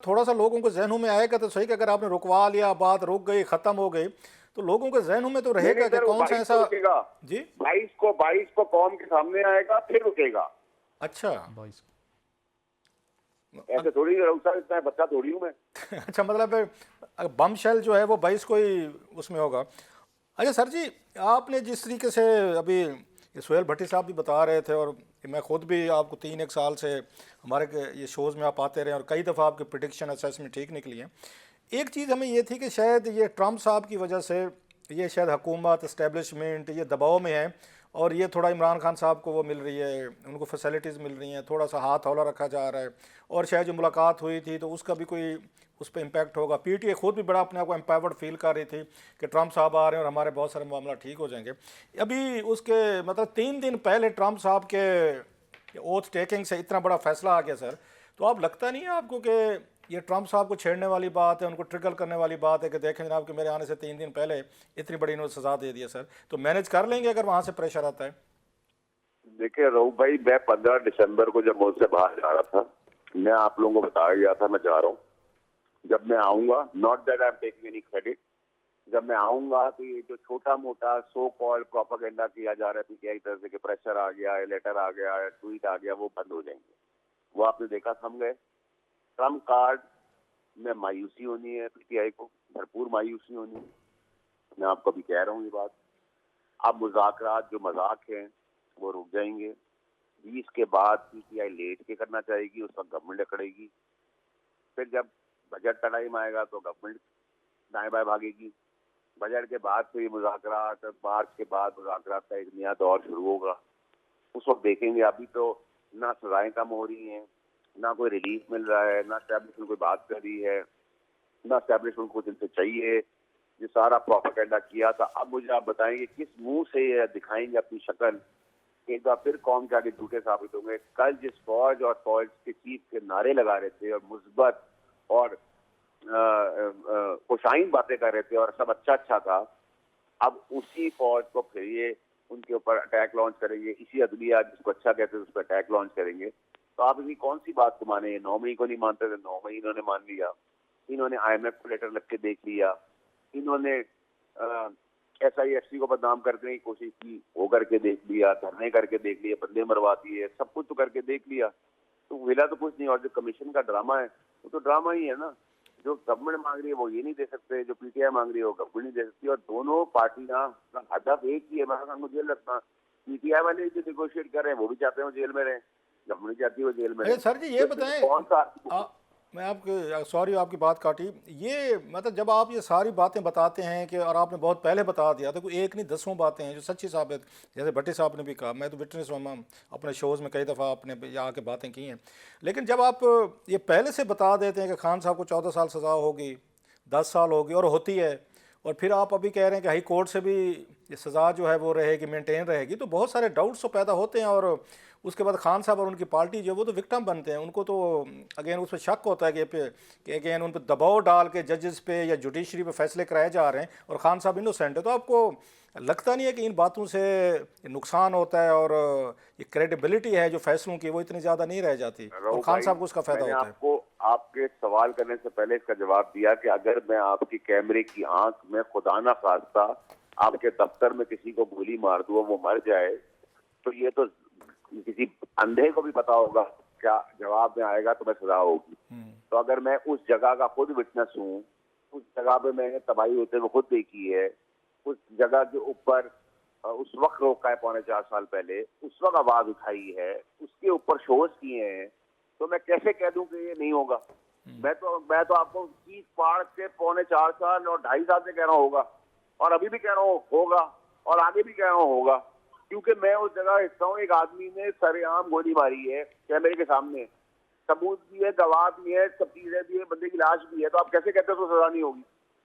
थोड़ा सा लोगों के जहनों में आएगा तो सही कि अगर आपने रुकवा लिया, बात रुक गई, खत्म हो गई, तो लोगों के जहनों में तो नहीं नहीं रहेगा कि सर, वो कौन सा 22 को ऐसा। रुकेगा। जी। 22 को कौम के सामने आएगा, फिर रुकेगा। अच्छा। 22। ऐसे थोड़ी रउसा, इतना बच्चा थोड़ी हूँ मैं। अच्छा, मतलब बम शेल जो है वो 22 को ही उसमें होगा। अच्छा सर जी, आपने जिस तरीके से अभी ये सोहेल भट्टी साहब भी बता रहे थे, और मैं खुद भी आपको 3 एक साल से हमारे ये शोज़ में आप आते रहे और कई दफ़ा आपके प्रिडिक्शन असेसमेंट ठीक निकली हैं। एक चीज़ हमें ये थी कि शायद ये ट्रम्प साहब की वजह से ये शायद हुकूमत इस्टेब्लिशमेंट ये दबाव में है, और ये थोड़ा इमरान खान साहब को वो मिल रही है, उनको फैसिलिटीज़ मिल रही हैं, थोड़ा सा हाथ हौला रखा जा रहा है, और शायद जो मुलाकात हुई थी तो उसका भी कोई उस पर इम्पैक्ट होगा। पीटीए खुद भी बड़ा अपने आप को एम्पावर्ड फील कर रही थी कि ट्रम्प साहब आ रहे हैं और हमारे बहुत सारे मामला ठीक हो जाएंगे। अभी उसके मतलब 3 दिन पहले ट्रम्प साहब के ओथ टेकिंग से इतना बड़ा फैसला आ गया सर, तो आप लगता नहीं है आपको कि ये ट्रम्प साहब को छेड़ने वाली बात है, उनको ट्रिगर करने वाली बात है कि देखें जनाब कि मेरे आने से 3 दिन पहले इतनी बड़ी इन्होंने सजा दे दी है सर, तो मैनेज कर लेंगे अगर वहाँ से प्रेशर आता है? देखिए रऊफ भाई, मैं 15 दिसंबर को जब मुझसे बाहर जा रहा था, मैं आप लोगों को बताया गया था मैं जा रहा हूँ। जब मैं आऊंगा, not that I am taking any credit, जब मैं आऊंगा तो ये जो छोटा मोटा सो कॉल्ड प्रोपेगेंडा किया जा रहा है पीटीआई तरफ से कि प्रेशर आ गया है, लेटर आ गया है, ट्वीट आ गया, वो बंद हो जाएंगे। वो आपने देखा, थम गए। ट्रम्प कार्ड में मायूसी होनी है, पीटीआई को भरपूर मायूसी होनी है। मैं आपको भी कह रहा हूँ ये बात। अब मुज़ाकरात जो मजाक हैं वो रुक जाएंगे। 20 के बाद पीटीआई लेट के करना चाहेगी, उस वक्त गवर्नमेंट अकड़ेगी। फिर जब बजट का टाइम आएगा तो गवर्नमेंट दाएं बाएं भागेगी। बजट के बाद तो ये मुज़ाकरात, मार्च के बाद मुज़ाकरात का एक नया दौर शुरू होगा। उस वक्त देखेंगे। अभी तो ना सजाएं कम हो रही हैं, ना कोई रिलीफ मिल रहा है, ना एस्टैब्लिशमेंट कोई बात कर रही है, ना एस्टैब्लिशमेंट को जिनसे चाहिए। ये सारा प्रोपेगेंडा किया था। अब मुझे आप बताएंगे किस मुंह से ये दिखाएंगे अपनी शक्ल? एक बार फिर कौम के आगे झूठे साबित होंगे। कल जिस फौज और फौज के चीफ के नारे लगा रहे थे और मुस्बत और खुशाइन बातें कर रहे थे और सब अच्छा अच्छा था, अब उसी फौज को फिर ये उनके ऊपर अटैक लॉन्च करेंगे। इसी अदलिया जिसको अच्छा कहते हैं उस पर अटैक लॉन्च करेंगे। तो आप इनकी कौन सी बात को माने? 9 मई को नहीं मानते थे, 9 मई इन्होंने मान लिया। इन्होंने IMF को लेटर लिख के देख लिया। इन्होंने SIFC को बदनाम करने की कोशिश की, वो करके देख लिया, धरने करके देख लिए, बंदे मरवा दिए, सब कुछ तो करके देख लिया। तो मिला तो कुछ नहीं। और जो कमीशन का ड्रामा है वो तो ड्रामा ही है ना। जो गवर्नमेंट मांग रही है वो ये नहीं दे सकते, जो पीटीआई मांग रही है वो गवर्नमेंट नहीं दे सकती। और दोनों पार्टियां का हदफ एक ही है, इमरान खान को जेल रखना। पीटीआई वाले जो नेगोशिएट कर रहे हैं वो भी चाहते हैं वो जेल में रहे, गवर्नमेंट चाहती है वो जेल में अरे रहे। सर जी ये तो बताएं, कौन सा मैं आपके सॉरी आपकी बात काटी। ये मतलब जब आप ये सारी बातें बताते हैं कि, और आपने बहुत पहले बता दिया था, कोई एक नहीं 10 बातें हैं जो सच्ची साबित, जैसे भट्टी साहब ने भी कहा, मैं तो विटनेस हूँ, अपने शोज़ में कई दफ़ा आपने यहाँ के बातें की हैं। लेकिन जब आप ये पहले से बता देते हैं कि खान साहब को 14 साल सज़ा होगी, 10 साल होगी और होती है, और फिर आप अभी कह रहे हैं कि हाई कोर्ट से भी ये सज़ा जो है वो रहेगी, मेंटेन रहेगी, तो बहुत सारे डाउट्स तो पैदा होते हैं। और उसके बाद खान साहब और उनकी पार्टी जो वो तो विक्टिम बनते हैं, उनको तो अगेन उस पर शक होता है कि अगेन उन पर दबाव डाल के जजेस पे या जुडिशरी पे फैसले कराए जा रहे हैं और खान साहब इनोसेंट है। तो आपको लगता नहीं है कि इन बातों से नुकसान होता है और ये क्रेडिबिलिटी है जो फैसलों की वो इतनी ज़्यादा नहीं रह जाती और खान साहब को उसका फ़ायदा मैंने होता है? आपको आपके सवाल करने से पहले इसका जवाब दिया कि अगर मैं आपकी कैमरे की आंख में खुदा ना खास्ता आपके दफ्तर में किसी को गोली मार दूं और वो मर जाए, तो ये तो किसी अंधे को भी पता होगा क्या जवाब में आएगा, तो मैं सजा होगी। तो अगर मैं उस जगह का खुद विटनेस हूँ, उस जगह पे मैंने तबाही होते हुए खुद देखी है, उस जगह के ऊपर उस वक्त रोका है 4.25 साल पहले, उस वक्त आवाज उठाई है, उसके ऊपर शोज किए हैं, तो मैं कैसे कह दूं कि ये नहीं होगा? मैं तो आपको चीज फाड़ के 4.25 साल और 2.5 साल से कह रहा हूँ होगा, और अभी भी कह रहा हूँ होगा, और आगे भी कह रहा हूँ होगा, क्योंकि मैं उस जगह हिस्सा हूँ। एक आदमी ने सरेआम गोली मारी है कैमरे के सामने, सबूत भी है, गवाह भी है, सब चीजें भी है, बंदे की लाश भी है, तो आप कैसे कहते हो तो सजा नहीं होगी?